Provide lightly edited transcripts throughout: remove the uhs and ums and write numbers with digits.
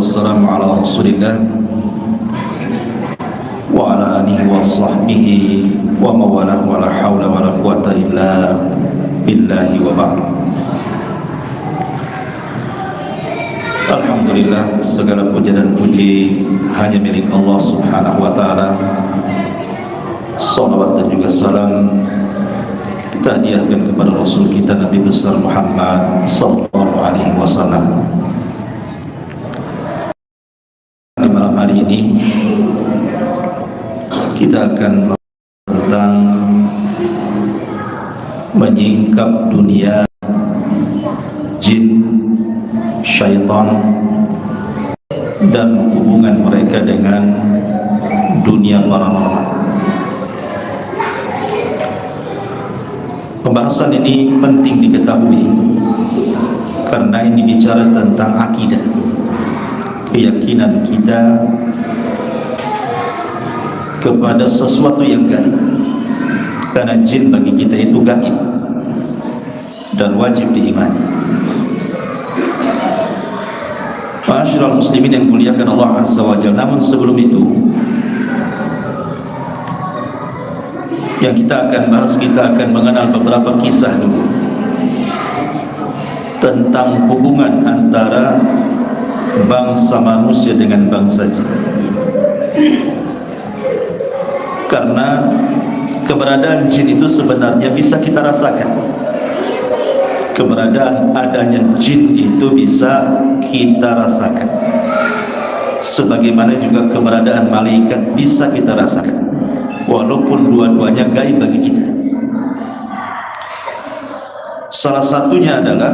wassalamu ala rasulillah wa ala alihi wa sahbihi wa mawalah wa la hawla wa la quwata illa billahi wa ba'd. Alhamdulillah, segala puja dan puji hanya milik Allah subhanahu wa ta'ala. Salawat dan juga salam kita hadiahkan kepada Rasul kita Nabi besar Muhammad sallallahu alaihi wasallam. Di malam hari ini kita akan tentang menyingkap dunia jin, syaitan, dan hubungan mereka dengan dunia paranormal. Pembahasan ini penting diketahui karena ini bicara tentang akidah, keyakinan kita kepada sesuatu yang gaib. Karena jin bagi kita itu gaib dan wajib diimani. Ma'asyiral muslimin yang muliakan Allah Azza wa Jalla. Namun sebelum itu, yang kita akan bahas, kita akan mengenal beberapa kisah dulu tentang hubungan antara bangsa manusia dengan bangsa jin. Karena keberadaan jin itu sebenarnya bisa kita rasakan. Keberadaan adanya jin itu bisa kita rasakan, sebagaimana juga keberadaan malaikat bisa kita rasakan, walaupun dua-duanya gaib bagi kita. Salah satunya adalah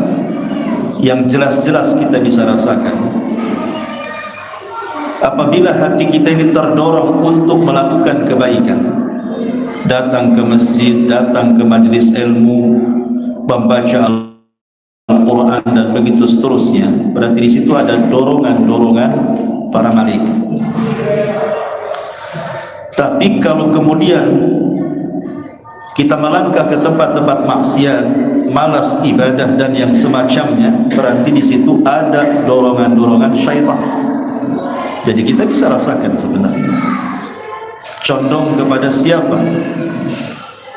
yang jelas-jelas kita bisa rasakan apabila hati kita ini terdorong untuk melakukan kebaikan, datang ke masjid, datang ke majelis ilmu, membaca Al-Quran dan begitu seterusnya. Berarti di situ ada dorongan-dorongan para malaikat. Tapi kalau kemudian kita melangkah ke tempat-tempat maksiat, malas ibadah dan yang semacamnya, berarti di situ ada dorongan-dorongan syaitan. Jadi kita bisa rasakan sebenarnya condong kepada siapa,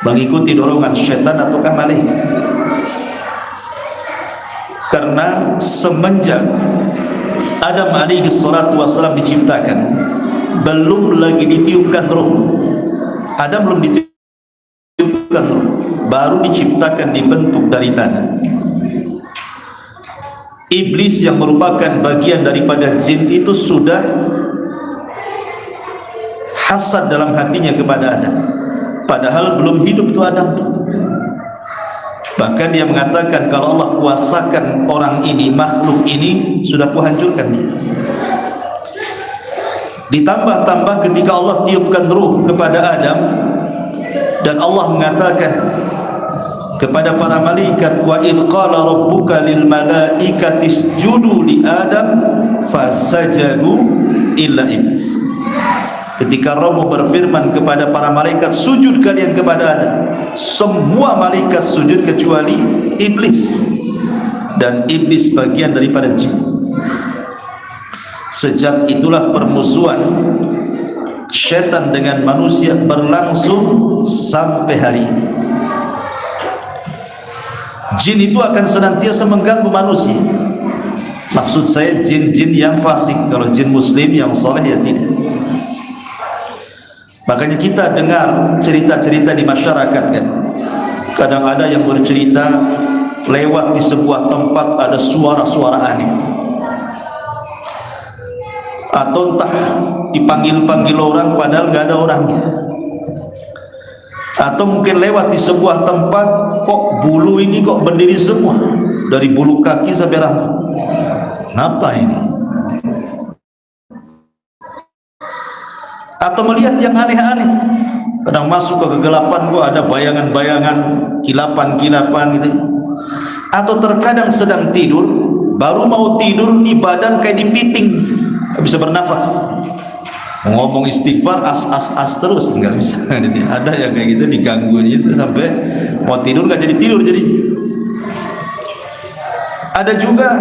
mengikuti dorongan syaitan ataukah malaikat. Karena semenjak Adam alaihi salatu wassalam diciptakan, belum lagi ditiupkan roh. Adam belum ditiupkan roh, baru diciptakan, dibentuk dari tanah. Iblis yang merupakan bagian daripada jin itu sudah hasad dalam hatinya kepada Adam, padahal belum hidup tuh Adam tuh. Bahkan dia mengatakan, kalau Allah kuasakan orang ini, makhluk ini, sudah kuhancurkan dia. Ditambah-tambah ketika Allah tiupkan ruh kepada Adam, dan Allah mengatakan kepada para malaikat, wa idh qala rabbuka lil malaikati isjudu li Adam fasajadu illa iblis. Ketika Rabb berfirman kepada para malaikat, sujud kalian kepada Adam, semua malaikat sujud kecuali iblis, dan iblis bagian daripada jin. Sejak itulah permusuhan syaitan dengan manusia berlangsung sampai hari ini. Jin itu akan senantiasa mengganggu manusia. Maksud saya jin-jin yang fasik. Kalau jin muslim yang soleh ya tidak. Makanya kita dengar cerita-cerita di masyarakat kan, kadang ada yang bercerita lewat di sebuah tempat ada suara-suara aneh, atau entah dipanggil-panggil orang padahal nggak ada orangnya, atau mungkin lewat di sebuah tempat kok bulu ini kok berdiri semua, dari bulu kaki sampai rambut. Kenapa ini? Atau melihat yang aneh-aneh, kadang masuk ke kegelapan kok ada bayangan-bayangan, kilapan-kilapan gitu. Atau terkadang sedang tidur, baru mau tidur nih badan kayak dipiting, nggak bisa bernafas. Ngomong istighfar as terus nggak bisa. Jadi ada yang kayak gitu diganggu itu sampai mau tidur nggak jadi tidur. Jadi ada juga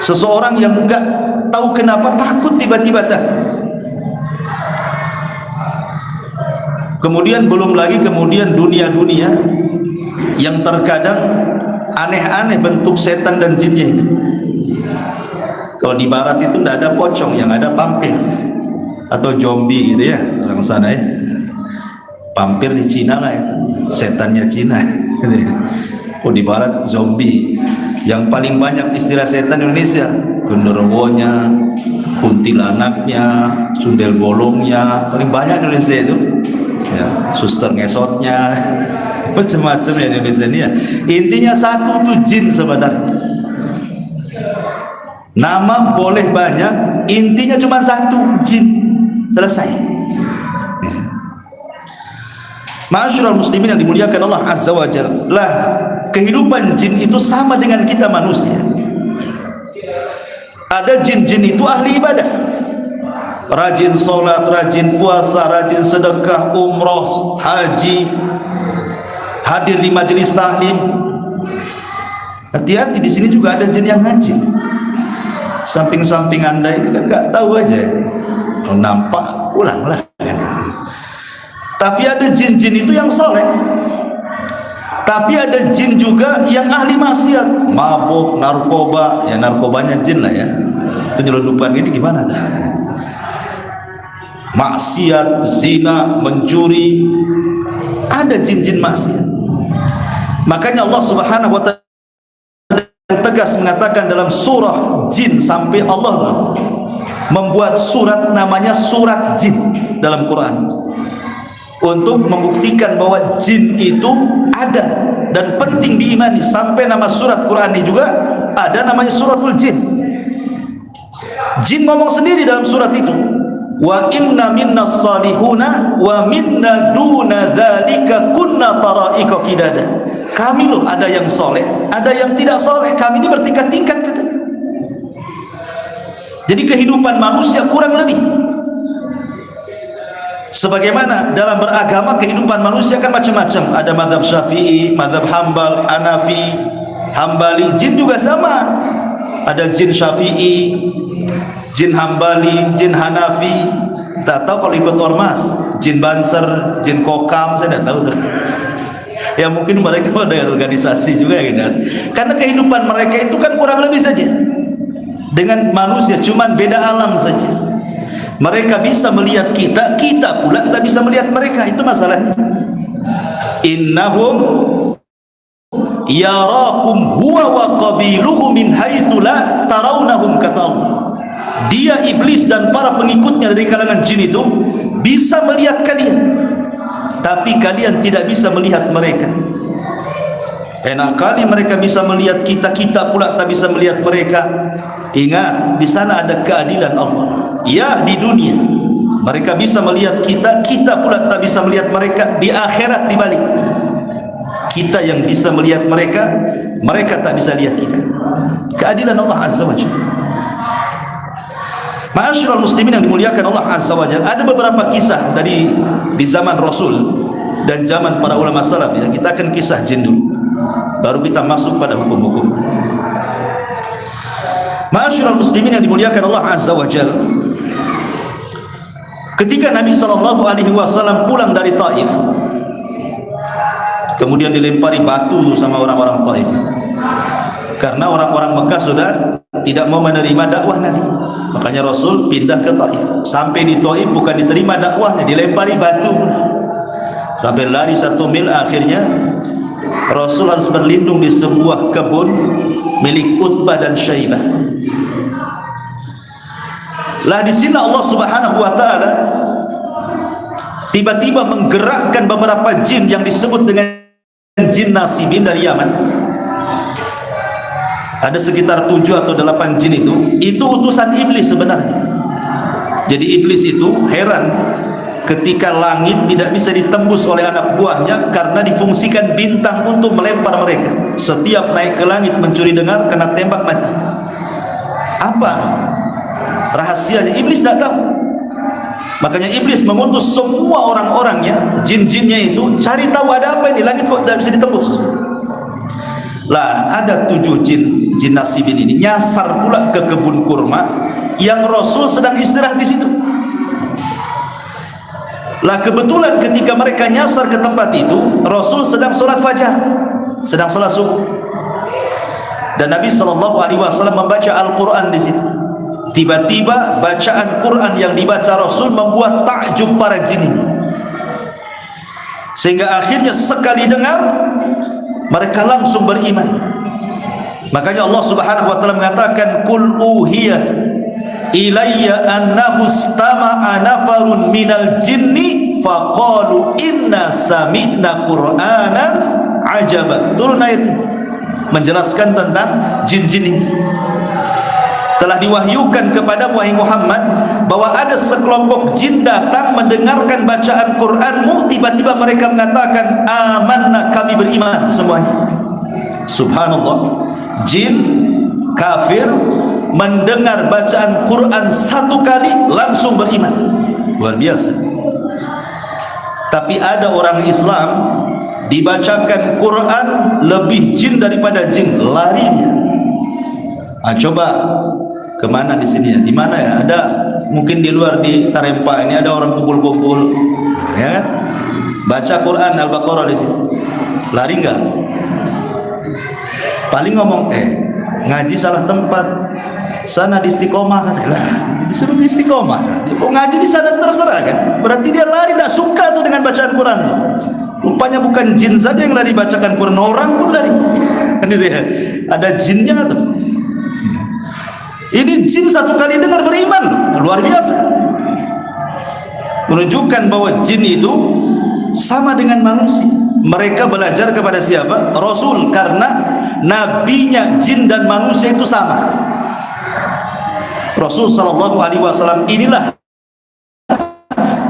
Seseorang yang enggak tahu kenapa takut tiba-tiba takut. Kemudian belum lagi dunia-dunia yang terkadang aneh-aneh bentuk setan dan jinnya itu. Kalau di barat itu tidak ada pocong, yang ada pampir atau zombie gitu ya, orang sana ya. Pampir di Cina lah itu, setannya Cina. Oh, di barat zombie. Yang paling banyak istilah setan Indonesia, genderuwonya, kuntilanaknya, sundel bolongnya, paling banyak Indonesia itu. Ya, suster ngesotnya, macam-macam ya Indonesia ini ya. Intinya satu tuh jin sebenarnya. Nama boleh banyak, intinya cuma satu, jin. Selesai. Ma'asyiral muslimin yang dimuliakan Allah Azza wa Jalla, lah kehidupan jin itu sama dengan kita manusia. Ada jin-jin itu ahli ibadah, rajin sholat, rajin puasa, rajin sedekah, umroh, haji, hadir di majelis taklim. Hati-hati, di sini juga ada jin yang ngaji. Samping-samping anda ini kan nggak tahu aja, kalau nampak pulanglah. Tapi ada jin-jin itu yang soleh, tapi ada jin juga yang ahli maksiat, mabuk, narkoba. Ya narkobanya jin lah ya, itu nyelundupan ini gimana tuh? Maksiat, zina, mencuri, ada jin-jin maksiat. Makanya Allah Subhanahu wa ta'ala tegas mengatakan dalam surah jin, sampai Allah membuat surat namanya surat jin dalam Quran, untuk membuktikan bahwa jin itu ada dan penting diimani. Sampai nama surat Quran ini juga ada namanya suratul jin. Jin ngomong sendiri dalam surat itu, wa inna minna salihuna wa minna duna dzalika kunna taraika qidada. Kami loh ada yang soleh, ada yang tidak soleh. Kami ini bertingkat-tingkat katanya. Jadi kehidupan manusia kurang lebih sebagaimana dalam beragama, kehidupan manusia kan macam-macam. Ada mazhab Syafi'i, mazhab Hambal, Hanafi, Hambali. Jin juga sama. Ada jin Syafi'i, jin Hambali, jin Hanafi. Tak tahu kalau ikut ormas, jin Banser, jin Kokam, saya tidak tahu tuh. Ya mungkin mereka ada organisasi juga gitu. Karena kehidupan mereka itu kan kurang lebih saja dengan manusia, cuman beda alam saja. Mereka bisa melihat kita, kita pula tak bisa melihat mereka. Itu masalahnya. Innahum yarakum huwa wa qabiluhu min haitsu la tarawnahum, kata Allah. Dia iblis dan para pengikutnya dari kalangan jin itu bisa melihat kalian, tapi kalian tidak bisa melihat mereka. Enak kali mereka bisa melihat kita, kita pula tak bisa melihat mereka. Ingat, di sana ada keadilan Allah. Ya, di dunia mereka bisa melihat kita, kita pula tak bisa melihat mereka. Di akhirat dibalik, kita yang bisa melihat mereka, mereka tak bisa lihat kita. Keadilan Allah Azza wa Jalla. Ma'asyiral muslimin yang dimuliakan Allah Azza wa Jalla, ada beberapa kisah dari di zaman Rasul dan zaman para ulama salaf ya. Kita akan kisah jin dulu, baru kita masuk pada hukum-hukum. Ma'asyiral muslimin yang dimuliakan Allah Azza wa Jalla, ketika Nabi SAW pulang dari Taif, kemudian dilempari batu sama orang-orang Taif, karena orang-orang Mekah sudah tidak mau menerima dakwah Nabi. Makanya Rasul pindah ke Taif. Sampai di Taif bukan diterima dakwahnya, dilempari batu sampai lari 1 mil. Akhirnya Rasul harus berlindung di sebuah kebun milik Utbah dan Syaibah. Lah di sini Allah Subhanahu wa taala tiba-tiba menggerakkan beberapa jin yang disebut dengan jin nasibin dari Yaman. Ada sekitar 7 atau 8 jin itu utusan iblis sebenarnya. Jadi iblis itu heran ketika langit tidak bisa ditembus oleh anak buahnya karena difungsikan bintang untuk melempar mereka. Setiap naik ke langit mencuri dengar, kena tembak mati. Apa rahasianya? Iblis tidak tahu. Makanya iblis mengutus semua orang-orangnya, jin-jinnya itu, cari tahu ada apa ini langit kok tidak bisa ditembus. Lah ada 7 jin jin nasibin ini nyasar pula ke kebun kurma yang Rasul sedang istirahat di situ. Lah kebetulan ketika mereka nyasar ke tempat itu, Rasul sedang sholat fajar, sedang sholat subuh, dan Nabi SAW membaca Al-Quran di situ. Tiba-tiba bacaan Quran yang dibaca Rasul membuat takjub para jin ini, sehingga akhirnya sekali dengar mereka langsung beriman. Makanya Allah Subhanahu wa taala mengatakan, "Qul uhiya ilayya annahu istama'a nafarun minal jinni faqalu inna sami'na qur'anan ajaba." Turun ayat ini menjelaskan tentang jin-jin ini. Telah diwahyukan kepada wahai Muhammad bahwa ada sekelompok jin datang mendengarkan bacaan Qur'anmu, tiba-tiba mereka mengatakan amanna, kami beriman semuanya. Subhanallah, jin kafir mendengar bacaan Quran satu kali langsung beriman. Luar biasa. Tapi ada orang Islam dibacakan Quran lebih jin daripada jin, larinya. Coba kemana di sini ya? Di mana ya? Ada mungkin di luar, di Tarempa ini ada orang kumpul-kumpul, ya kan? Baca Quran Al-Baqarah di situ. Lari enggak? Paling ngomong ngaji salah tempat, sana di Istiqomah, katalah disuruh di Istiqomah. Dia mau ngaji di sana terserah kan? Berarti dia lari, tidak suka tuh dengan bacaan Quran tuh. Rupanya bukan jin saja yang lari bacakan Quran, orang pun lari. Gitu ya. Ada jinnya tuh. Ini jin satu kali dengar beriman, luar biasa. Menunjukkan bahwa jin itu sama dengan manusia. Mereka belajar kepada siapa? Rasul, karena nabinya jin dan manusia itu sama. Rasul sallallahu alaihi wasallam, inilah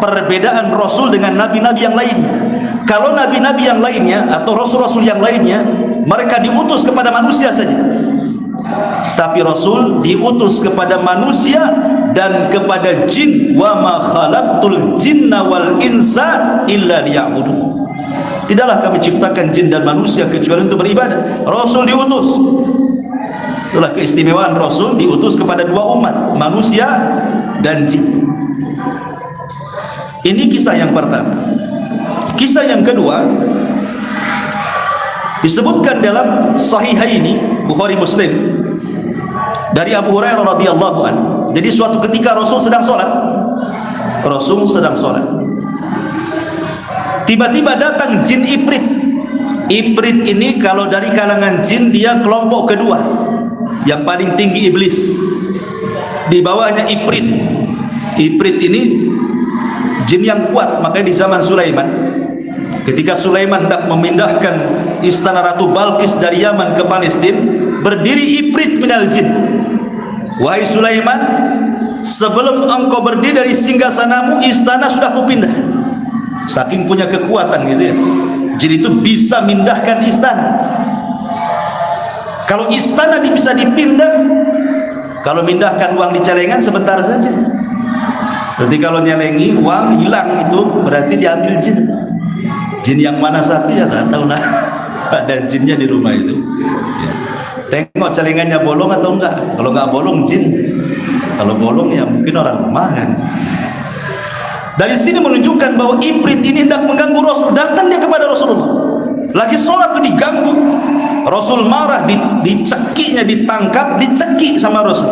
perbedaan Rasul dengan nabi-nabi yang lainnya. Kalau nabi-nabi yang lainnya atau rasul-rasul yang lainnya, mereka diutus kepada manusia saja. Tapi Rasul diutus kepada manusia dan kepada jin. Wa ma khalaqtul jinna wal insa illa liya'budun. Tidaklah kami ciptakan jin dan manusia kecuali untuk beribadah. Rasul diutus. Itulah keistimewaan Rasul, diutus kepada dua umat, manusia dan jin. Ini kisah yang pertama. Kisah yang kedua disebutkan dalam Sahihaini, Bukhari Muslim, dari Abu Hurairah radhiyallahu anhu. Jadi suatu ketika Rasul sedang sholat, tiba-tiba datang jin Ifrit. Ifrit ini kalau dari kalangan jin dia kelompok kedua, yang paling tinggi iblis. Di bawahnya Ifrit. Ifrit ini jin yang kuat. Makanya di zaman Sulaiman, ketika Sulaiman hendak memindahkan istana Ratu Balqis dari Yaman ke Palestina, berdiri Ifrit minal jin. Wahai Sulaiman, sebelum engkau berdiri dari singgasanamu, istana sudah kupindah. Saking punya kekuatan gitu ya. Jin itu bisa mindahkan istana. Kalau istana bisa dipindah, kalau mindahkan uang di celengan sebentar saja. Berarti kalau nyelengi uang hilang, itu berarti diambil jin. Jin yang mana satu ya tak tahu lah. Ada jinnya di rumah itu. Ya. Tengok celengannya bolong atau enggak. Kalau enggak bolong jin. Kalau bolong ya mungkin orang rumah kan. Dari sini menunjukkan bahwa Ifrit ini hendak mengganggu Rasul. Datang dia kepada Rasulullah. Lagi sholat tuh diganggu. Rasul marah, dicekiknya, ditangkap, dicekik sama Rasul.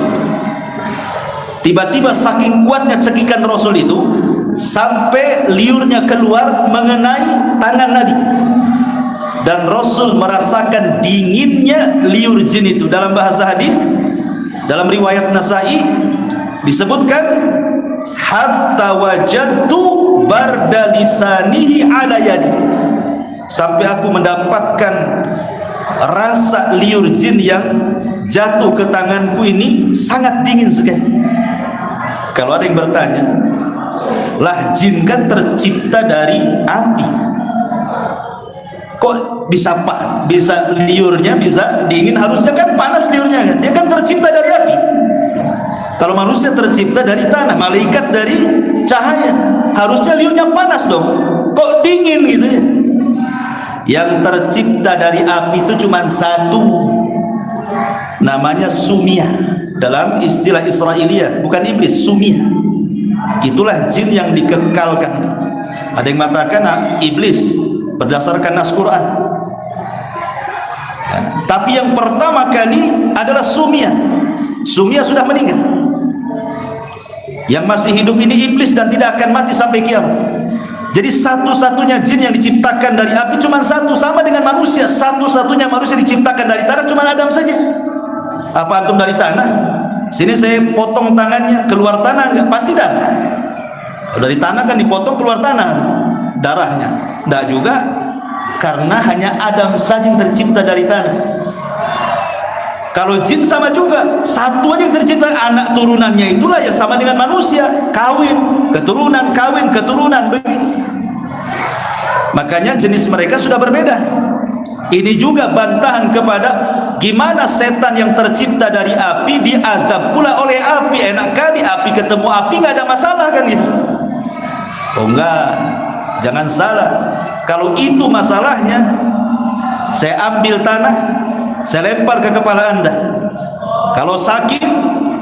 Tiba-tiba saking kuatnya cekikan Rasul itu, sampai liurnya keluar mengenai tangan Nabi. Dan Rasul merasakan dinginnya liur jin itu. Dalam bahasa hadis, dalam riwayat Nasai disebutkan, hatta wajadtu barda lisanihi ala yadi, sampai aku mendapatkan rasa liur jin yang jatuh ke tanganku ini sangat dingin sekali. Kalau ada yang bertanya, lah jin kan tercipta dari api, kok bisa liurnya bisa dingin? Harusnya kan panas liurnya kan? Dia kan tercipta dari api. Kalau manusia tercipta dari tanah, malaikat dari cahaya, harusnya liurnya panas dong. Kok dingin gitu ya? Yang tercipta dari api itu cuma satu, namanya Sumia. Dalam istilah Israiliyat, bukan iblis, Sumia. Itulah jin yang dikekalkan. Ada yang mengatakan iblis berdasarkan nas Quran. Ya, tapi yang pertama kali adalah Sumia. Sumia sudah meninggal. Yang masih hidup ini iblis dan tidak akan mati sampai kiamat. Jadi satu-satunya jin yang diciptakan dari api cuma satu, sama dengan manusia. Satu-satunya manusia diciptakan dari tanah cuma Adam saja. Apa antum dari tanah? Sini saya potong tangannya, keluar tanah enggak? Pasti darah. Kalau dari tanah kan dipotong keluar tanah darahnya. Enggak juga, karena hanya Adam saja yang tercipta dari tanah. Kalau jin sama juga, satu aja yang tercipta, anak turunannya itulah ya sama dengan manusia, kawin, keturunan begitu. Makanya jenis mereka sudah berbeda. Ini juga bantahan kepada gimana setan yang tercipta dari api diazab pula oleh api. Enak kali api ketemu api nggak ada masalah kan gitu. Oh enggak, jangan salah. Kalau itu masalahnya, saya ambil tanah, saya lempar ke kepala Anda. Kalau sakit,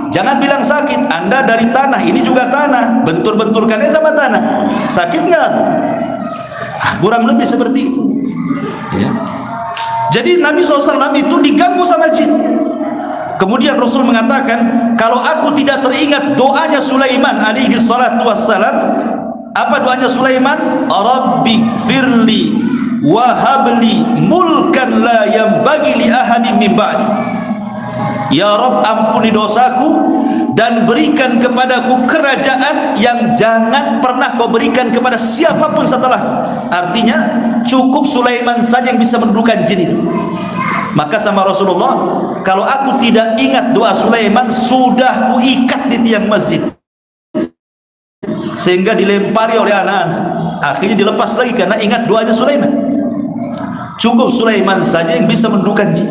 jangan bilang sakit, Anda dari tanah, ini juga tanah, bentur-benturkannya sama tanah. Sakit nggak? Kurang lebih seperti itu ya. Jadi Nabi SAW itu diganggu sama jin. Kemudian Rasul mengatakan, kalau aku tidak teringat doanya Sulaiman alaihi salatu wassalam. Apa doanya Sulaiman? Rabbi firli wahabli mulkan la yanbaghi li ahadin min ba'di. Ya Rabb, ampuni dosaku dan berikan kepadaku kerajaan yang jangan pernah kau berikan kepada siapapun setelah. Artinya cukup Sulaiman saja yang bisa mendudukan jin itu. Maka sama Rasulullah, kalau aku tidak ingat doa Sulaiman, sudah kuikat di tiang masjid sehingga dilempari oleh anak-anak. Akhirnya dilepas lagi karena ingat doanya Sulaiman. Cukup Sulaiman saja yang bisa mendudukan jin.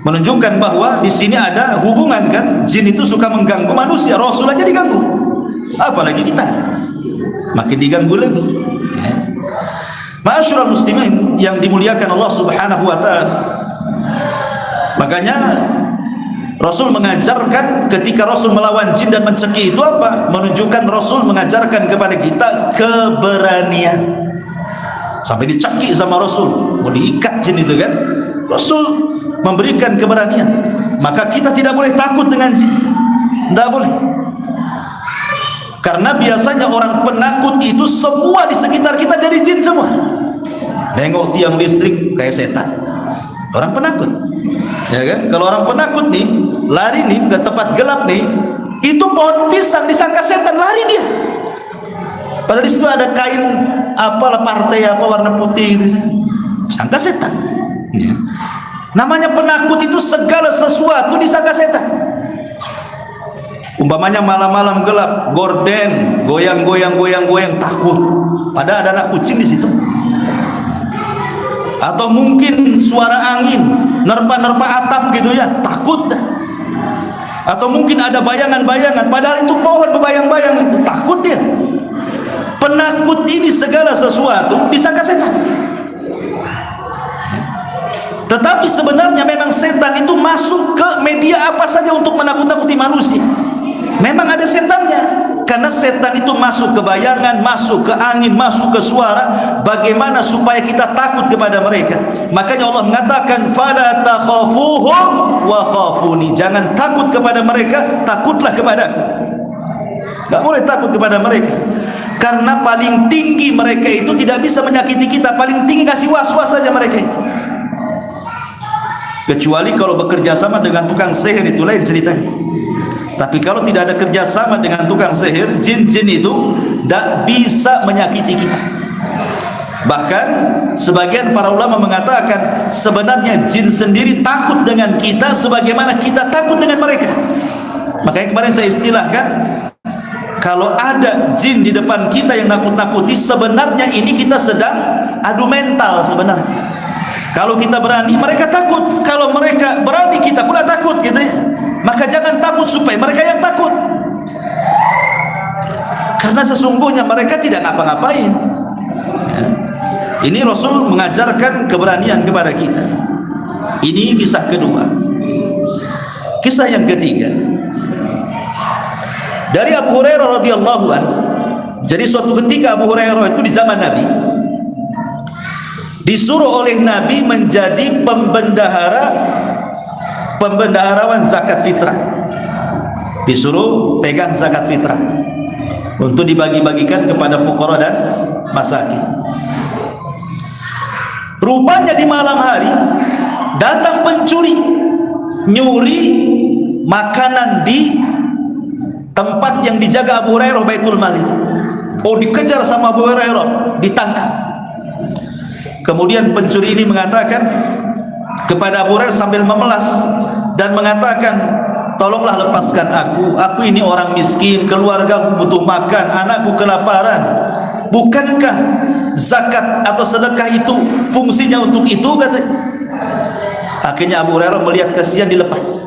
Menunjukkan bahwa di sini ada hubungan kan, jin itu suka mengganggu manusia. Rasul aja diganggu, apalagi kita, makin diganggu lagi. Ma'asyiral muslimin yang dimuliakan Allah Subhanahu wa taala. Makanya Rasul mengajarkan ketika Rasul melawan jin dan mencekik itu apa? Menunjukkan Rasul mengajarkan kepada kita keberanian. Sampai dicekik sama Rasul, mau diikat jin itu kan. Rasul memberikan keberanian. Maka kita tidak boleh takut dengan jin, tidak boleh. Karena biasanya orang penakut itu semua di sekitar kita jadi jin semua. Nengok tiang listrik kayak setan, orang penakut, ya kan? Kalau orang penakut nih lari nih ke tempat gelap nih, itu pohon pisang disangka setan, lari dia. Padahal di situ ada kain apalah partai apa warna putih gitu, sangka setan. Ya. Namanya penakut itu segala sesuatu disangka setan. Umpamanya malam-malam gelap, gorden, goyang-goyang, takut. Padahal ada anak kucing di situ. Atau mungkin suara angin, nerpa-nerpa atap gitu ya, takut. Atau mungkin ada bayangan-bayangan, padahal itu pohon berbayang-bayang itu, takut dia. Penakut ini segala sesuatu disangka setan. Tetapi sebenarnya memang setan itu masuk ke media apa saja untuk menakut-nakuti manusia. Memang ada setannya, karena setan itu masuk ke bayangan, masuk ke angin, masuk ke suara. Bagaimana supaya kita takut kepada mereka? Makanya Allah mengatakan, fala takhafuhum wa khafuni. Jangan takut kepada mereka, takutlah kepadaku. Gak boleh takut kepada mereka, karena paling tinggi mereka itu tidak bisa menyakiti kita. Paling tinggi kasih was-was saja mereka itu. Kecuali kalau bekerja sama dengan tukang sihir, itu lain ceritanya. Tapi kalau tidak ada kerjasama dengan tukang sihir, jin-jin itu tidak bisa menyakiti kita. Bahkan sebagian para ulama mengatakan sebenarnya jin sendiri takut dengan kita sebagaimana kita takut dengan mereka. Makanya kemarin saya istilahkan, kalau ada jin di depan kita yang nakut-nakuti, sebenarnya ini kita sedang adu mental sebenarnya. Kalau kita berani, mereka takut. Kalau mereka berani, kita pula takut gitu ya. Maka jangan takut supaya mereka yang takut. Karena sesungguhnya mereka tidak ngapa-ngapain ya. Ini Rasul mengajarkan keberanian kepada kita. Ini kisah kedua. Kisah yang ketiga dari Abu Hurairah radhiyallahu anhu. Jadi suatu ketika Abu Hurairah itu di zaman Nabi disuruh oleh Nabi menjadi pembendaharawan zakat fitrah. Disuruh pegang zakat fitrah untuk dibagi-bagikan kepada fuqara dan masakin. Rupanya di malam hari datang pencuri, nyuri makanan di tempat yang dijaga Abu Hurairah, Baitul Mal itu. Oh, dikejar sama Abu Hurairah, ditangkap. Kemudian pencuri ini mengatakan kepada Abu Hurairah sambil memelas dan mengatakan, tolonglah lepaskan aku ini orang miskin, keluargaku butuh makan, anakku kelaparan. Bukankah zakat atau sedekah itu fungsinya untuk itu, katanya. Akhirnya Abu Hurairah melihat kasihan, dilepas.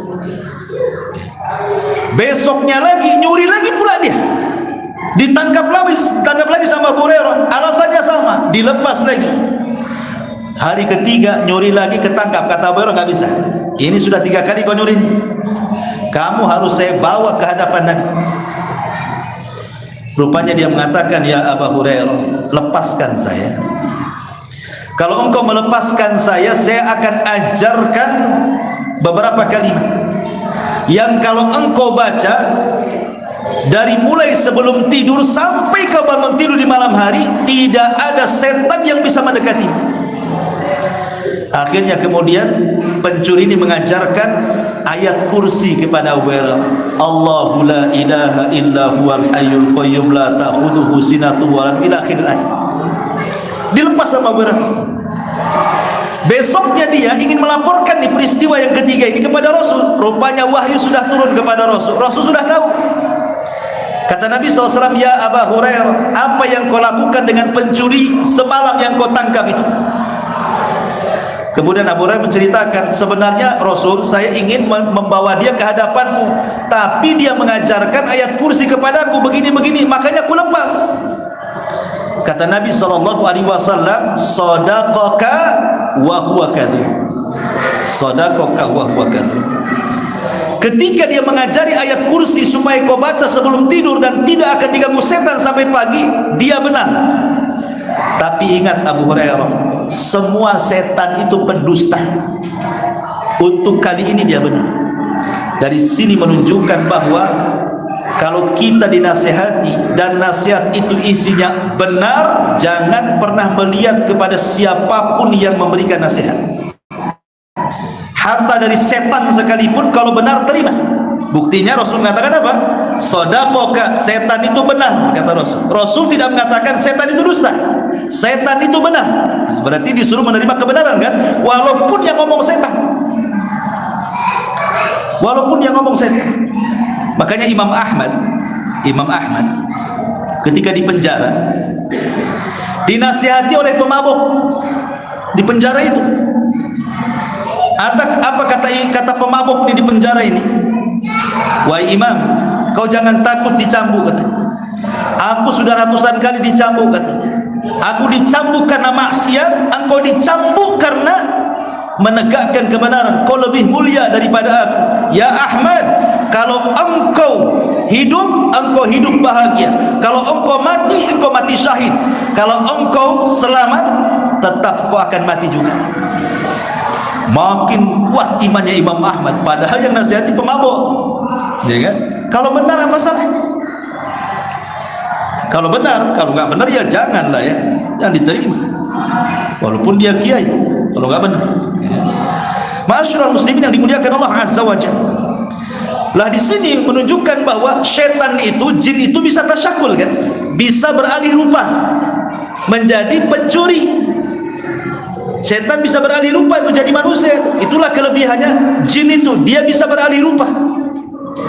Besoknya lagi nyuri lagi pula dia, ditangkap lagi sama Abu Hurairah, alasannya sama, dilepas lagi. Hari ketiga nyuri lagi, ketangkap. Kata Abu Hurairah, nggak bisa, ini sudah 3 kali kau nyuri ini, kamu harus saya bawa ke hadapan Nabi. Rupanya dia mengatakan, ya Abu Hurairah, lepaskan saya. Kalau engkau melepaskan saya akan ajarkan beberapa kalimat yang kalau engkau baca dari mulai sebelum tidur sampai kau bangun tidur di malam hari, tidak ada setan yang bisa mendekatimu. Akhirnya kemudian pencuri ini mengajarkan ayat kursi kepada Abu Hurairah. Allahu la ilaha illa huwal hayyul qayyum la ta'khudhuhu sinatun wa la nawm, ila akhir ayat. Dilepas sama Abu Hurairah. Besoknya dia ingin melaporkan di peristiwa yang ketiga ini kepada Rasul. Rupanya wahyu sudah turun kepada Rasul. Rasul sudah tahu. Kata Nabi SAW, ya Abu Hurairah, apa yang kau lakukan dengan pencuri semalam yang kau tangkap itu? Kemudian Abu Hurairah menceritakan, sebenarnya Rasul, saya ingin membawa dia ke hadapanmu, tapi dia mengajarkan ayat kursi kepadaku begini-begini, makanya aku lepas. Kata Nabi SAW, sadaqaka wa huwa kadzib. Sadaqaka wa huwa kadzib. Ketika dia mengajari ayat kursi supaya kau baca sebelum tidur dan tidak akan diganggu setan sampai pagi, dia benar. Tapi ingat Abu Hurairah, semua setan itu pendusta. Untuk kali ini dia benar. Dari sini menunjukkan bahwa kalau kita dinasihati dan nasihat itu isinya benar, jangan pernah melihat kepada siapapun yang memberikan nasihat. Hatta dari setan sekalipun, kalau benar terima. Buktinya Rasul mengatakan apa? Shadaqaka, setan itu benar, kata Rasul. Rasul tidak mengatakan setan itu dusta. Setan itu benar. Berarti disuruh menerima kebenaran, kan? Walaupun yang ngomong setan. Walaupun yang ngomong setan. Makanya Imam Ahmad ketika di penjara dinasihati oleh pemabuk di penjara itu. Apa kata pemabuk di penjara ini? Wahai Imam, kau jangan takut dicambuk, katanya. Aku sudah ratusan kali dicambuk, katanya. Aku dicambuk karena maksiat, engkau dicambuk karena menegakkan kebenaran. Kau lebih mulia daripada aku. Ya Ahmad, kalau engkau hidup bahagia. Kalau engkau mati syahid. Kalau engkau selamat, tetap kau akan mati juga. Makin kuat imannya Imam Ahmad, padahal yang nasihati pemabuk, ya kan? Kalau benar apa salahnya? Kalau benar, kalau nggak benar ya janganlah ya, jangan diterima. Walaupun dia kiai, kalau nggak benar. Ma'asyiral muslimin yang dimuliakan Allah Azza wa Jalla. Lah di sini menunjukkan bahwa setan itu, jin itu bisa tasyakul, kan? Bisa beralih rupa menjadi pencuri. Setan bisa beralih rupa itu jadi manusia. Itulah kelebihannya jin itu, dia bisa beralih rupa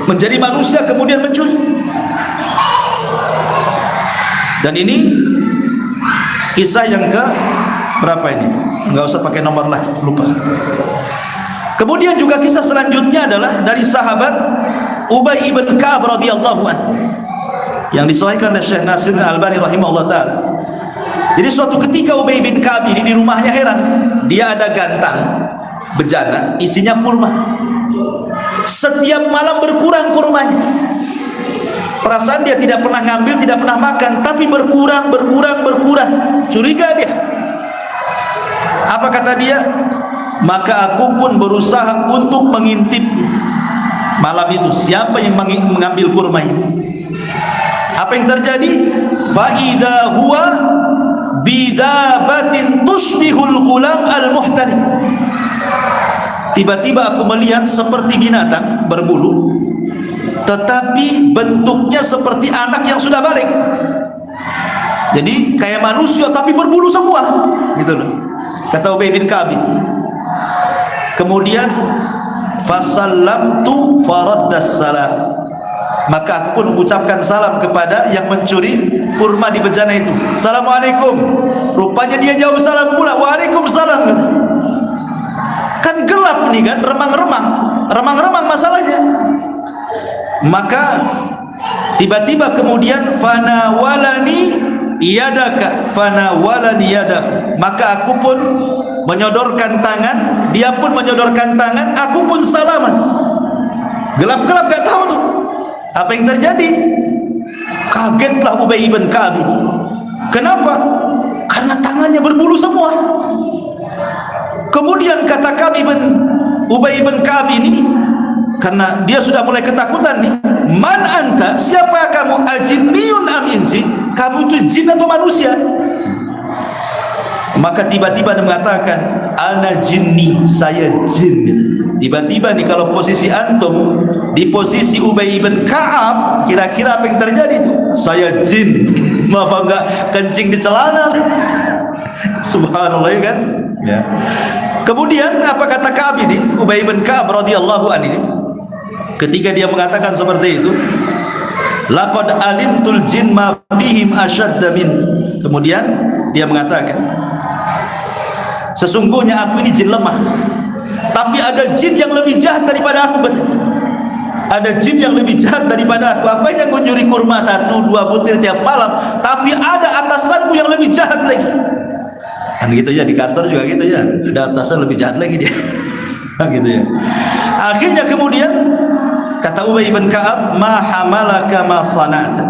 menjadi manusia kemudian mencuri. Dan ini kisah yang ke berapa ini? Enggak usah pakai nomor lah, lupa. Kemudian juga kisah selanjutnya adalah dari sahabat Ubay ibn Ka'ab radhiyallahu anhu yang disahihkan oleh Syekh Nasir Al-Albani rahimahullah taala. Jadi suatu ketika Ubay bin Ka'ab ini di rumahnya heran, dia ada gantang bejana isinya kurma. Setiap malam berkurang kurmanya. Perasaan dia tidak pernah ngambil, tidak pernah makan, tapi berkurang. Curiga dia. Apa kata dia? Maka aku pun berusaha untuk mengintipnya. Malam itu siapa yang mengambil kurma ini? Apa yang terjadi? Fa idza huwa bidabatin tushbihul ghulam al-muhtalim. Tiba-tiba aku melihat seperti binatang berbulu, tetapi bentuknya seperti anak yang sudah balik. Jadi kayak manusia tapi berbulu semua, gitu loh. Kata Ubay bin Ka'ab. Kemudian fasallamtu faraddas salam. Maka aku pun mengucapkan salam kepada yang mencuri kurma di bejana itu. Assalamualaikum. Rupanya dia jawab salam pula. Waalaikumsalam. Kan gelap nih kan, remang-remang masalahnya. Maka tiba-tiba kemudian fanawalani yadaka, maka aku pun menyodorkan tangan, dia pun menyodorkan tangan, aku pun salaman. Gelap-gelap gak tahu tuh apa yang terjadi. Kagetlah Ubay bin Ka'ab ini. Kenapa? Karena tangannya berbulu semua. Kemudian kata Ubay bin Ka'ab ini, karena dia sudah mulai ketakutan nih, man anta, siapa kamu? Ajinniyun am insi? Kamu itu jin atau manusia? Maka tiba-tiba dia mengatakan, ana jinni, saya jin. Tiba-tiba nih kalau posisi antum di posisi Ubay bin Ka'ab, kira-kira apa yang terjadi itu? Saya jin. Apa enggak kencing di celana? Subhanallah, ya kan? Ya. Kemudian apa kata Ka'ab ini? Ubay bin Ka'ab radhiyallahu anhu, ketika dia mengatakan seperti itu, laqad alimtul jin ma fihim ashadda min. Kemudian dia mengatakan, sesungguhnya aku ini jin lemah, tapi ada jin yang lebih jahat daripada aku, katanya. Ada jin yang lebih jahat daripada aku. Aku hanya mencuri kurma 1-2 butir tiap malam, tapi ada atasanku yang lebih jahat lagi. Kan gitu ya, di kantor juga gitu ya, ada atasan lebih jahat lagi dia. Gitu ya. Akhirnya kemudian kata Ubay bin Ka'ab, ma hamalaka ma sana'ta.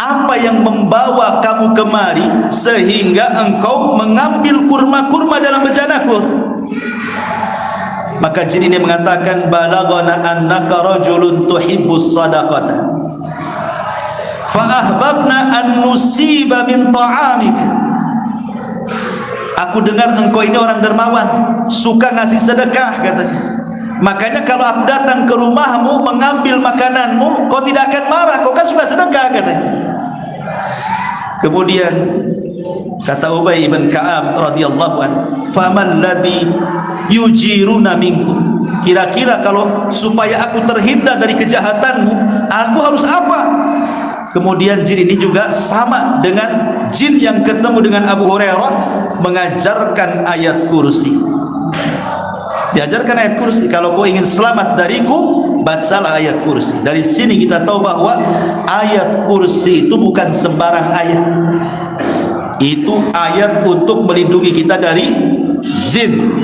Apa yang membawa kamu kemari sehingga engkau mengambil kurma-kurma dalam bejanaku? Maka jin ini mengatakan, balagana annaka rajulun tuhibbus sadaqata fa ahbabna an nusiba min ta'amika. Aku dengar engkau ini orang dermawan, suka ngasih sedekah, katanya. Makanya kalau aku datang ke rumahmu mengambil makananmu, kau tidak akan marah, kau kan suka sedekah, katanya. Kemudian kata Ubay bin Ka'ab radhiyallahu anhu, faman ladzi yujiruna minkum. Kira-kira kalau supaya aku terhindar dari kejahatanmu, aku harus apa? Kemudian jin ini juga sama dengan jin yang ketemu dengan Abu Hurairah, mengajarkan ayat kursi. Diajarkan ayat kursi, kalau kau ingin selamat dariku, bacalah ayat kursi. Dari sini kita tahu bahwa ayat kursi itu bukan sembarang ayat. Itu ayat untuk melindungi kita dari jin.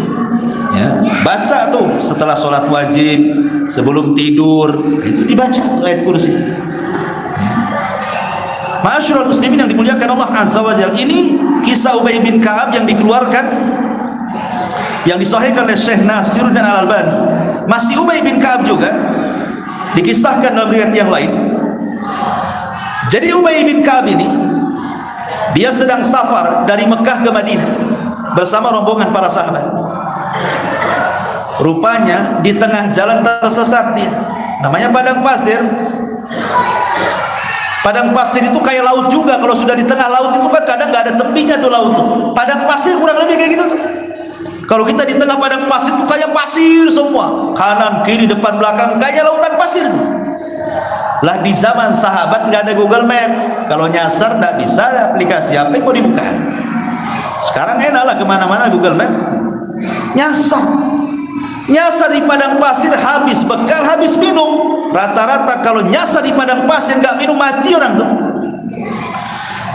Ya, baca tuh setelah sholat wajib, sebelum tidur, itu dibaca tuh ayat kursi. Ma'asyiral muslimin yang dimuliakan Allah Azza wa Jalla, ini kisah Ubay bin Ka'ab yang dikeluarkan, yang disahihkan oleh Syekh Nasiruddin Al-Albani. Masih Ubay bin Ka'ab juga dikisahkan dalam riwayat yang lain. Jadi Ubay bin Ka'ab ini, dia sedang safar dari Mekah ke Madinah bersama rombongan para sahabat. Rupanya di tengah jalan tersesat dia. Namanya padang pasir. Padang pasir itu kayak laut juga. Kalau sudah di tengah laut itu kan kadang nggak ada tepinya tuh laut tuh. Padang pasir kurang lebih kayak gitu tuh. Kalau kita di tengah padang pasir itu kayak pasir semua, kanan kiri depan belakang kayak lautan pasir tuh. Lah di zaman sahabat nggak ada Google Map. Kalau nyasar nggak bisa, aplikasi apa yang mau dibuka. Sekarang enak lah, kemana-mana Google Map. Nyasar di padang pasir, habis bekal, habis minum. Rata-rata kalau nyasar di padang pasir nggak minum, mati orang tuh.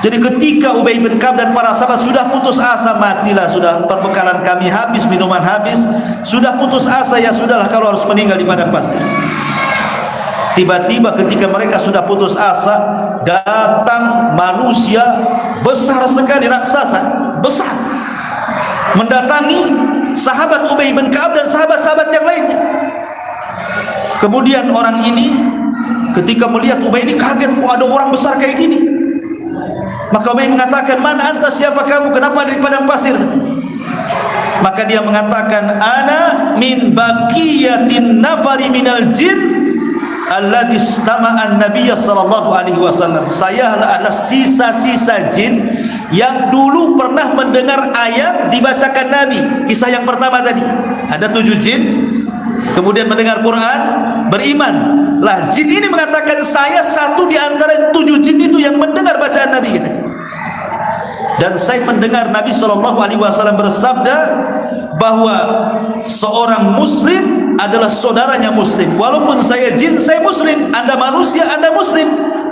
Jadi ketika Ubay bin Ka'ab dan para sahabat sudah putus asa, matilah, sudah perbekalan kami habis, minuman habis, sudah putus asa, ya sudahlah kalau harus meninggal di padang pasir. Tiba-tiba ketika mereka sudah putus asa, datang manusia besar sekali, raksasa besar, mendatangi sahabat Ubay bin Ka'ab dan sahabat-sahabat yang lainnya. Kemudian orang ini ketika melihat Ubay ini kaget, kok ada orang besar kayak gini. Maka Ubay mengatakan, "Man anta, siapa kamu? Kenapa ada di padang pasir?" Maka dia mengatakan, "Ana min baqiyatin nafari minal jin alladhi istama'a an-nabiy sallallahu alaihi wasallam." Saya adalah sisa-sisa jin yang dulu pernah mendengar ayat dibacakan Nabi. Kisah yang pertama tadi, ada 7 jin kemudian mendengar Quran, beriman. Lah jin ini mengatakan, saya satu di antara 7 jin itu yang mendengar bacaan Nabi gitu. Dan saya mendengar Nabi SAW bersabda bahwa seorang muslim adalah saudaranya muslim. Walaupun saya jin, saya muslim. Anda manusia, Anda muslim.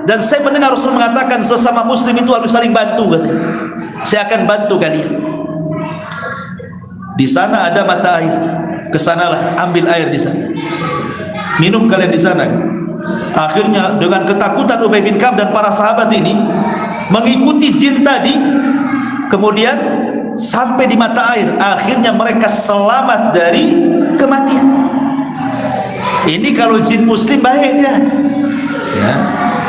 Dan saya mendengar Rasul mengatakan sesama muslim itu harus saling bantu katanya. Saya akan bantu kalian. Di sana ada mata air, kesanalah, ambil air di sana, minum kalian di sana. Akhirnya dengan ketakutan Ubay bin Ka'ab dan para sahabat ini mengikuti jin tadi, kemudian sampai di mata air. Akhirnya mereka selamat dari kematian. Ini kalau jin muslim baiknya, ya.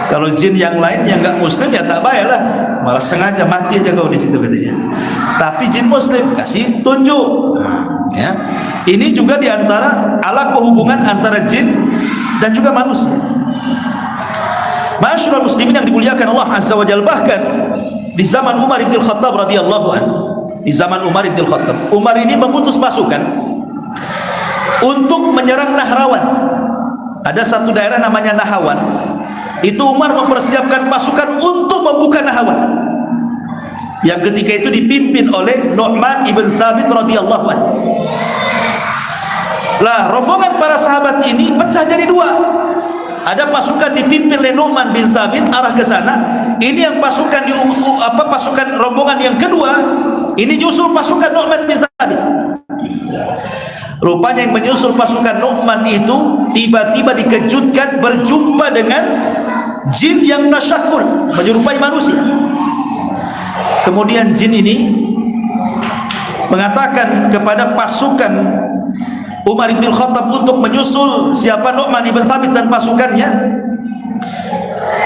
Kalau jin yang lain yang enggak muslim ya tak baiklah, malah sengaja mati aja kau di situ katanya. Tapi jin muslim kasih tunjuk, ya. Ini juga diantara alat hubungan antara jin dan juga manusia. Ma'asyiral muslimin yang dimuliakan Allah Azza wa Jalla, bahkan di zaman Umar bin Khattab radhiyallahu anhu, di zaman Umar bin Khattab, Umar ini mengutus pasukan untuk menyerang Nahrawan. Ada satu daerah namanya Nahawan. Itu Umar mempersiapkan pasukan untuk membuka Nahawan, yang ketika itu dipimpin oleh Nu'man ibn Thabit radhiyallahu anhu. Lah rombongan para sahabat ini pecah jadi 2. Ada pasukan dipimpin oleh Nu'man bin Thabit arah ke sana. Ini yang pasukan pasukan rombongan yang kedua ini nyusul pasukan Nu'man bin Thabit. Rupanya yang menyusul pasukan Nu'man itu tiba-tiba dikejutkan berjumpa dengan jin yang tasyakul, menyerupai manusia. Kemudian jin ini mengatakan kepada pasukan Umar bin Khattab untuk menyusul siapa Nu'man ibn Thabit dan pasukannya.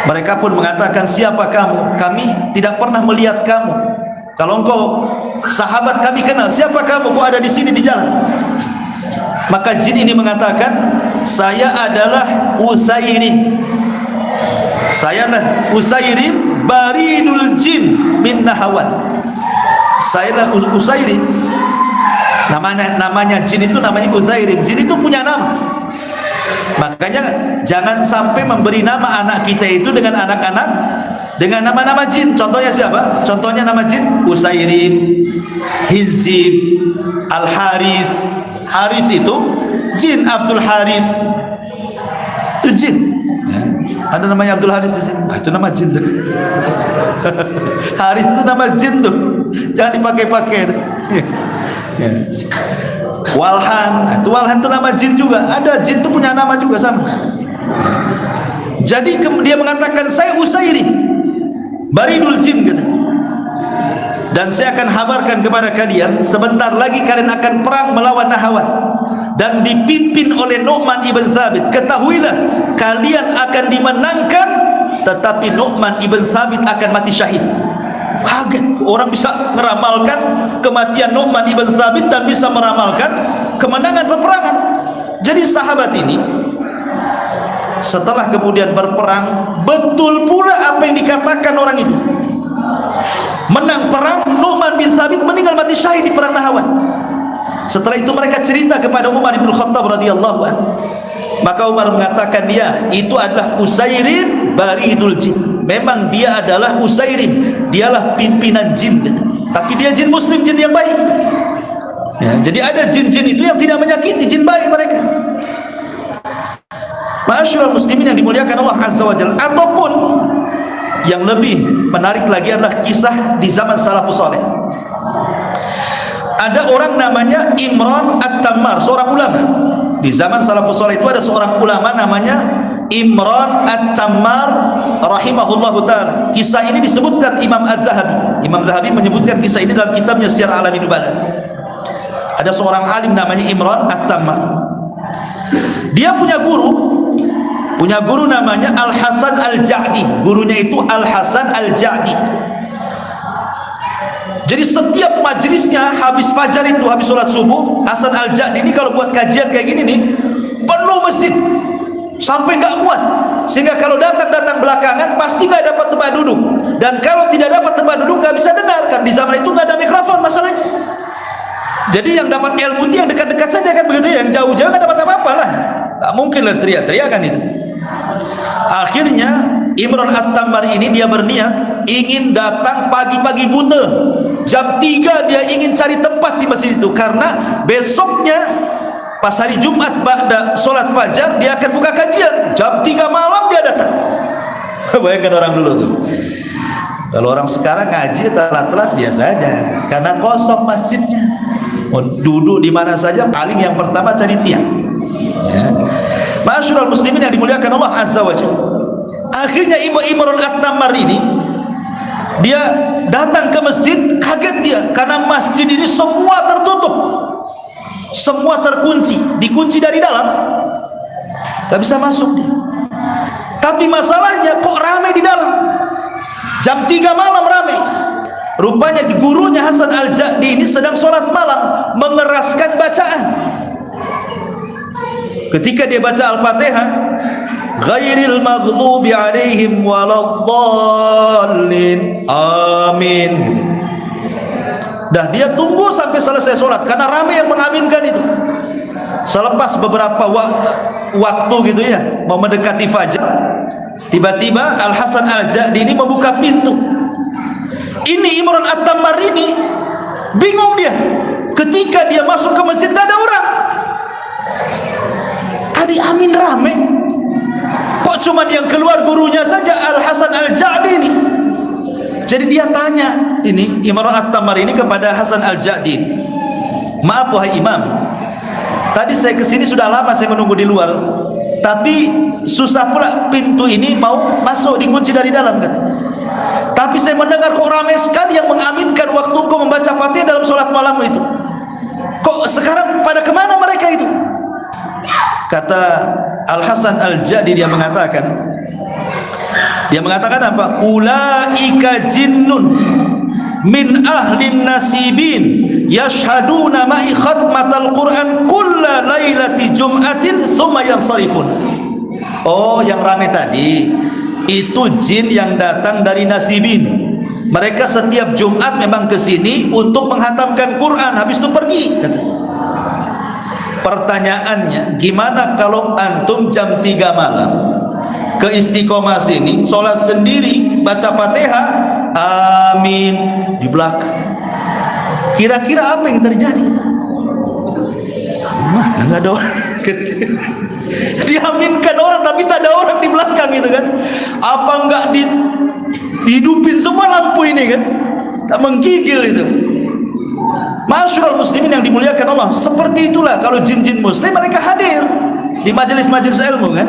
Mereka pun mengatakan, "Siapa kamu? Kami tidak pernah melihat kamu. Kalau engkau sahabat kami kenal, siapa kamu? Kok ada di sini di jalan?" Maka jin ini mengatakan, "Saya adalah Usairim. Saya adalah Usairim baridul jin min Nahawan." Saya adalah Usairim. Namanya jin itu namanya Usairim. Jin itu punya nama. Makanya jangan sampai memberi nama anak kita itu dengan anak-anak dengan nama-nama jin. Contohnya siapa? Contohnya nama jin Usairim, Hizib, Al-Harith. Harith itu jin, Abdul Harith itu jin, ya. Ada namanya Abdul Harith di sini. Nah, itu nama jin tuh. Harith itu nama jin tuh, jangan dipakai-pakai. Ya. Walhan, itu Walhan itu nama jin juga. Ada jin itu punya nama juga sama. Jadi dia mengatakan, "Saya Usairim baridul jin," gitu. "Dan saya akan habarkan kepada kalian, sebentar lagi kalian akan perang melawan Nahawan dan dipimpin oleh Nu'man ibn Thabit. Ketahuilah kalian akan dimenangkan, tetapi Nu'man ibn Thabit akan mati syahid." Kaget, orang bisa meramalkan kematian Nu'man ibn Thabit dan bisa meramalkan kemenangan peperangan. Jadi sahabat ini setelah kemudian berperang, betul pula apa yang dikatakan orang itu. Menang perang, Nu'man bin Thabit meninggal mati syahid di perang Nahawan. Setelah itu mereka cerita kepada Umar bin Khattab radhiyallahu anhu. Maka Umar mengatakan, "Ya, itu adalah Usairim baridul jin." Memang dia adalah Usairim, dialah pimpinan jin, tapi dia jin muslim, jin yang baik. Ya, jadi ada jin-jin itu yang tidak menyakiti, jin baik mereka. Ma'asyiral muslimin yang dimuliakan Allah Azza wa Jalla. Ataupun yang lebih menarik lagi adalah kisah di zaman salafus saleh. Ada orang namanya Imran At-Tammar, seorang ulama. Di zaman salafus saleh itu ada seorang ulama namanya Imran At-Tammar rahimahullahu taala. Kisah ini disebutkan Imam Az-Zahabi. Imam Zahabi menyebutkan kisah ini dalam kitabnya Syiar A'lamin Nubala. Ada seorang alim namanya Imran At-Tammar. Dia punya guru namanya Al-Hasan Al-Ja'di. Gurunya itu Al-Hasan Al-Ja'di. Jadi setiap majelisnya habis fajar itu, habis sholat subuh, Hasan Al-Ja'di ini kalau buat kajian kayak gini nih, penuh masjid sampai nggak muat, sehingga kalau datang belakangan pasti nggak dapat tempat duduk, dan kalau tidak dapat tempat duduk nggak bisa dengar, kan di zaman itu nggak ada mikrofon masalahnya. Jadi yang dapat ilmu itu yang dekat-dekat saja, kan begitu, yang jauh-jauh nggak dapat apa-apa lah, nggak mungkin lah teriak-teriakan itu. Akhirnya Imran At-Tammar ini dia berniat ingin datang pagi-pagi buta, jam 3 dia ingin cari tempat di masjid itu, karena besoknya pas hari Jumat ba'da sholat fajar dia akan buka kajian, jam 3 malam dia datang. Bayangkan orang dulu tuh. Kalau orang sekarang ngaji telat-telat biasa aja, karena kosong masjidnya. Mau duduk di mana saja paling yang pertama cari tiang. Ya. Ma'asyiral muslimin yang dimuliakan Allah Azza wa Jalla. Akhirnya Imran At-Tammar ini dia datang ke masjid, kaget dia karena masjid ini semua tertutup, semua terkunci, dikunci dari dalam, gak bisa masuk dia. Tapi masalahnya kok ramai di dalam, jam 3 malam ramai. Rupanya gurunya Hasan Al-Ja'di ini sedang sholat malam, mengeraskan bacaan. Ketika dia baca Al-Fatihah, ghairil maghdubi alaihim waladdallin, amin gitu. Dah dia tunggu sampai selesai sholat karena ramai yang mengaminkan itu. Selepas beberapa waktu gitu ya, mau mendekati fajar, tiba-tiba Al-Hasan Al-Ja'di ini membuka pintu. Ini Imran At-Tammar ini bingung dia. Ketika dia masuk ke masjid gak ada orang. Tadi amin rame, kok cuma yang keluar gurunya saja, Al-Hasan Al-Ja'di ini. Jadi dia tanya ini Imran At-Tammar ini kepada Hasan Al-Ja'di, maaf wahai imam, tadi saya kesini sudah lama, saya menunggu di luar, tapi susah pula pintu ini mau masuk, dikunci dari dalam katanya. Tapi saya mendengar kok ramai sekali yang mengaminkan waktu kau membaca Fatihah dalam sholat malammu itu. Kok sekarang pada kemana mereka itu? Kata Al-Hasan Al-Ja'di, dia mengatakan apa? Ulaika jinnun min ahlin nasibin yashhaduna ma'i khatmatal Qur'an kulla lailati jum'atin thumma yansarifun. Oh, yang ramai tadi itu jin yang datang dari nasibin. Mereka setiap Jumat memang ke sini untuk menghatamkan Quran, habis itu pergi katanya. Pertanyaannya, gimana kalau antum jam 3 malam ke Istiqomah sini, sholat sendiri, baca Fatihah, amin di belakang? Kira-kira apa yang terjadi? Mana nggak ada orang? Diaminkan orang tapi tak ada orang di belakang gitu kan? Apa enggak dihidupin semua lampu ini kan? Tak menggigil itu. Ma'asyiral muslimin yang dimuliakan Allah, seperti itulah kalau jin-jin muslim mereka hadir di majelis-majelis ilmu kan?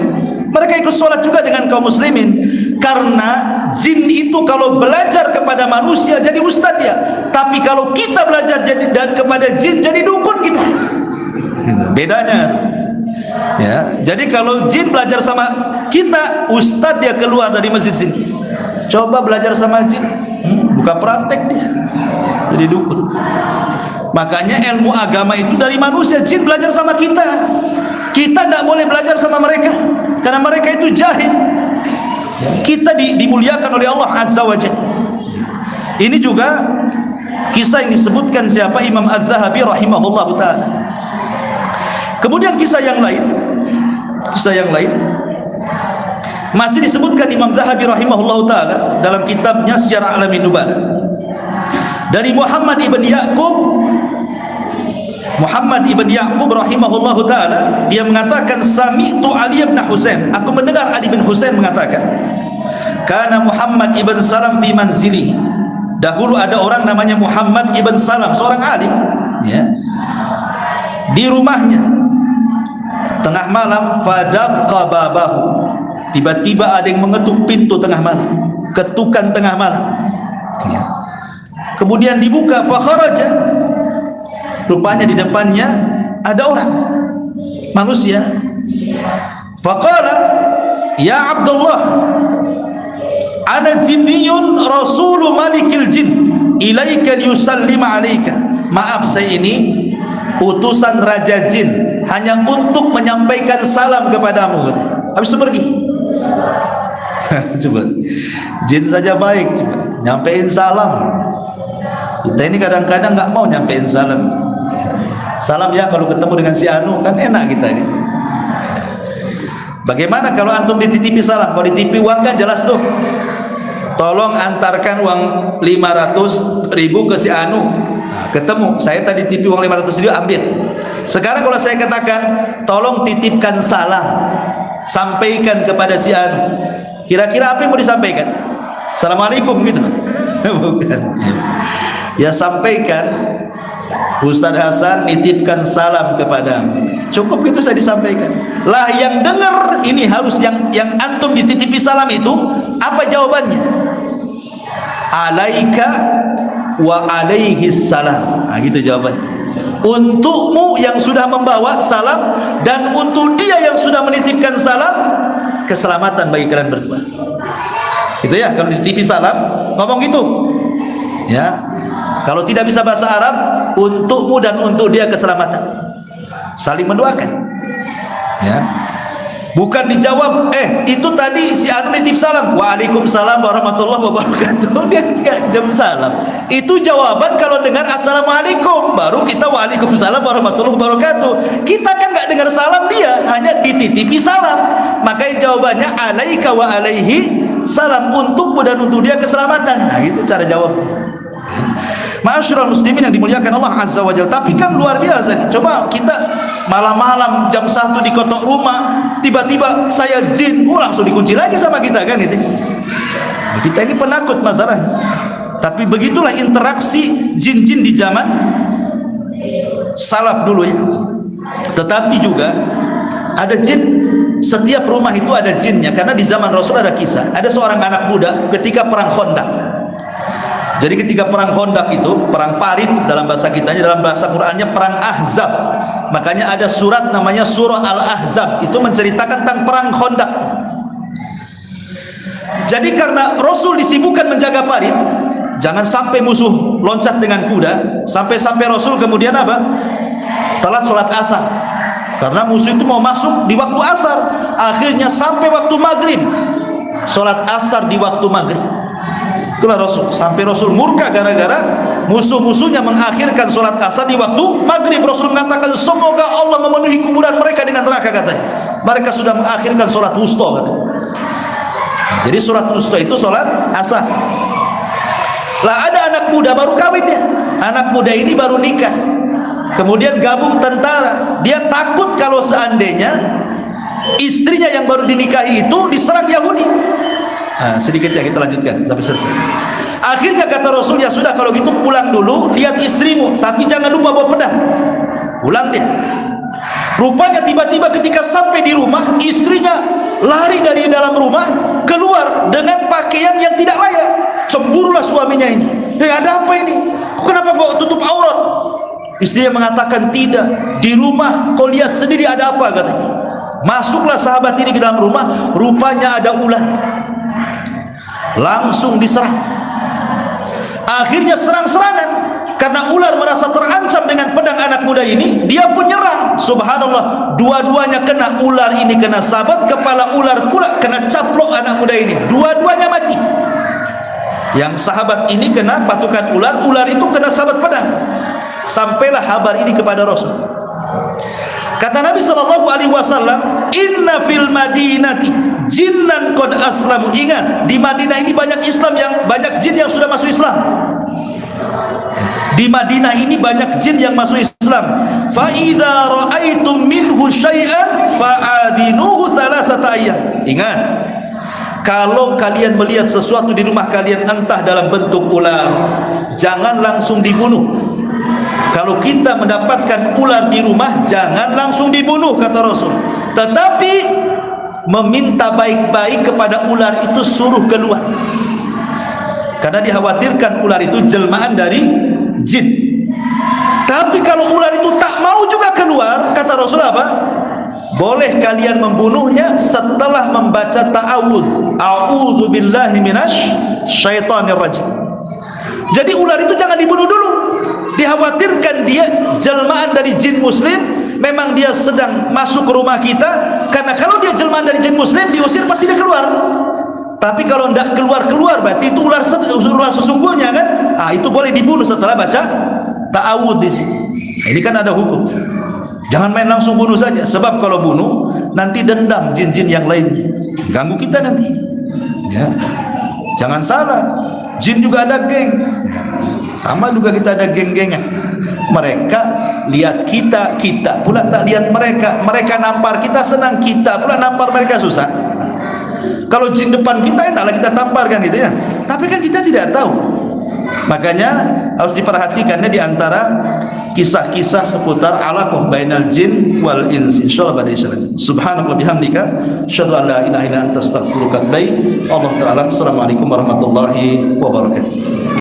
Mereka ikut sholat juga dengan kaum muslimin, karena jin itu kalau belajar kepada manusia jadi ustadz ya, tapi kalau kita belajar kepada jin jadi dukun kita. Bedanya ya. Jadi kalau jin belajar sama kita, ustadz dia keluar dari masjid sini, coba belajar sama jin, buka praktek dia jadi dukun. Makanya ilmu agama itu dari manusia, jin belajar sama kita. Kita tidak boleh belajar sama mereka, karena mereka itu jahil. Kita dimuliakan oleh Allah Azza wa Jalla. Ini juga kisah yang disebutkan siapa? Imam Az-Zahabi rahimahullah ta'ala. Kemudian kisah yang lain masih disebutkan Imam Zahabi rahimahullah ta'ala dalam kitabnya Syiar A'lamin Nubala, dari Muhammad ibn Ya'qub rahimahullahu ta'ala. Dia mengatakan, sami'tu Ali bin Husain, aku mendengar Ali bin Husain mengatakan, Kana Muhammad ibn Salam fi manzili. Dahulu ada orang namanya Muhammad ibn Salam, seorang alim, ya, di rumahnya. Tengah malam, fadaqqa babahu. Tiba-tiba ada yang mengetuk pintu tengah malam, ketukan tengah malam. Ya. Kemudian dibuka, fakharaja. Rupanya di depannya ada orang, manusia. Faqala, ya Abdullah, ana jinniyun rasulu malikil jin ilaika liyusallima alaika. Maaf, saya ini utusan raja jin, hanya untuk menyampaikan salam kepadamu. Habis itu pergi. Coba, jin saja baik, coba nyampein salam. Kita ini kadang-kadang nggak mau nyampein salam. Salam ya kalau ketemu dengan si Anu, kan enak kita ini. Bagaimana kalau antum dititipi salam? Kalau dititipi uang kan jelas tuh, tolong antarkan uang 500.000 ke si Anu. Nah, ketemu, saya tadi titipi uang 500.000, ambil. Sekarang kalau saya katakan, tolong titipkan salam, sampaikan kepada si Anu, kira-kira apa yang mau disampaikan? Assalamualaikum gitu? Bukan. Ya sampaikan, Ustaz Hasan nitipkan salam kepadamu. Cukup itu saya disampaikan. Lah yang dengar ini harus yang antum dititipi salam itu apa jawabannya? Alaika wa alaihi salam. Nah, gitu jawabannya. Untukmu yang sudah membawa salam dan untuk dia yang sudah menitipkan salam, keselamatan bagi kalian berdua. Itu ya, kalau dititipi salam ngomong gitu. Ya. Kalau tidak bisa bahasa Arab, untukmu dan untuk dia keselamatan. Saling mendoakan. Ya. Bukan dijawab, itu tadi si Anu nitip salam, waalaikumsalam warahmatullahi wabarakatuh. Dia tidak jawab salam. Itu jawaban kalau dengar assalamualaikum, baru kita waalaikumsalam warahmatullahi wabarakatuh. Kita kan nggak dengar salam dia, hanya dititipi salam. Makanya jawabannya alaika wa alaihi salam, untukmu dan untuk dia keselamatan. Nah, itu cara jawabnya. Ma'asyiral muslimin yang dimuliakan Allah Azza wa Jalla. Tapi kan luar biasa nih. Coba kita malam-malam jam 1 dikotok rumah, tiba-tiba saya jin, langsung dikunci lagi sama kita kan itu. Nah, kita ini penakut masalah. Tapi begitulah interaksi jin-jin di zaman salaf dulu ya. Tetapi juga ada jin, setiap rumah itu ada jinnya, karena di zaman Rasul ada kisah. Ada seorang anak muda ketika perang Khandaq. Jadi ketika perang Khandaq itu, perang parit dalam bahasa kitanya, dalam bahasa Qur'annya perang Ahzab. Makanya ada surat namanya surah Al-Ahzab, itu menceritakan tentang perang Khandaq. Jadi karena Rasul disibukkan menjaga parit, jangan sampai musuh loncat dengan kuda, sampai-sampai Rasul kemudian apa? Telat sholat asar. Karena musuh itu mau masuk di waktu asar, akhirnya sampai waktu maghrib, sholat asar di waktu maghrib. Itulah Rasul, sampai Rasul murka gara-gara musuh-musuhnya mengakhirkan sholat asar di waktu maghrib. Rasul mengatakan, semoga Allah memenuhi kuburan mereka dengan neraka, katanya. Mereka sudah mengakhirkan sholat wusta, katanya. Jadi sholat wusta itu sholat asar. Lah ada anak muda baru kawin dia. Anak muda ini baru nikah, kemudian gabung tentara. Dia takut kalau seandainya istrinya yang baru dinikahi itu diserang Yahudi. Nah, sedikit ya kita lanjutkan sampai selesai. Akhirnya kata Rasul, ya sudah kalau gitu pulang dulu, lihat istrimu, tapi jangan lupa bawa pedang. Pulang dia. Rupanya tiba-tiba ketika sampai di rumah, istrinya lari dari dalam rumah keluar dengan pakaian yang tidak layak. Cemburulah suaminya ini. Ada apa ini? Kenapa kau tutup aurat? Istrinya mengatakan, tidak, di rumah kau lihat sendiri ada apa, katanya. Masuklah sahabat ini ke dalam rumah, rupanya ada ular. Langsung diserang. Akhirnya serang-serangan, karena ular merasa terancam dengan pedang anak muda ini, dia pun nyerang. Subhanallah, dua-duanya kena. Ular ini kena sahabat, kepala ular pula kena caplok anak muda ini. Dua-duanya mati. Yang sahabat ini kena patukan ular, ular itu kena sahabat pedang. Sampailah kabar ini kepada Rasul. Kata Nabi SAW, inna fil madinati jinnan qad aslamu. Ingat, di Madinah ini banyak Islam, yang banyak jin yang sudah masuk Islam. Di Madinah ini banyak jin yang masuk Islam. Fa idza ra'aitum minhu syai'an fa'adinuhu thalathata ayyam. Ingat, kalau kalian melihat sesuatu di rumah kalian entah dalam bentuk ular, jangan langsung dibunuh. Kalau kita mendapatkan ular di rumah, jangan langsung dibunuh, kata Rasul. Tetapi meminta baik-baik kepada ular itu, suruh keluar. Karena dikhawatirkan ular itu jelmaan dari jin. Tapi kalau ular itu tak mau juga keluar, kata Rasul apa? Boleh kalian membunuhnya setelah membaca ta'awudz. A'udzu billahi minasy syaithanir rajim. Jadi ular itu jangan dibunuh dulu. Dikhawatirkan dia jelmaan dari jin muslim, memang dia sedang masuk ke rumah kita. Karena kalau dia jelmaan dari jin muslim, diusir pasti dia keluar. Tapi kalau tidak keluar-keluar, berarti itu ular sesungguhnya kan? Itu boleh dibunuh setelah baca ta'awudz di sini. Ini kan ada hukum. Jangan main langsung bunuh saja, sebab kalau bunuh nanti dendam jin-jin yang lainnya, ganggu kita nanti. Ya. Jangan salah, jin juga ada geng. Sama juga kita ada geng-gengan. Mereka lihat kita, kita pula tak lihat mereka. Mereka nampar kita senang, kita pula nampar mereka susah. Kalau jin depan kita enaklah kita tampar kan gitu ya. Tapi kan kita tidak tahu. Makanya harus diperhatikannya di antara kisah-kisah seputar alaqah bainal jin wal ins. Insyaallah pada isyarat. Subhanallah bihamdika asyhadu an la ilaha illa anta astaghfiruka wa atubu ilaik. Allahu ta'ala. Assalamualaikum warahmatullahi wabarakatuh.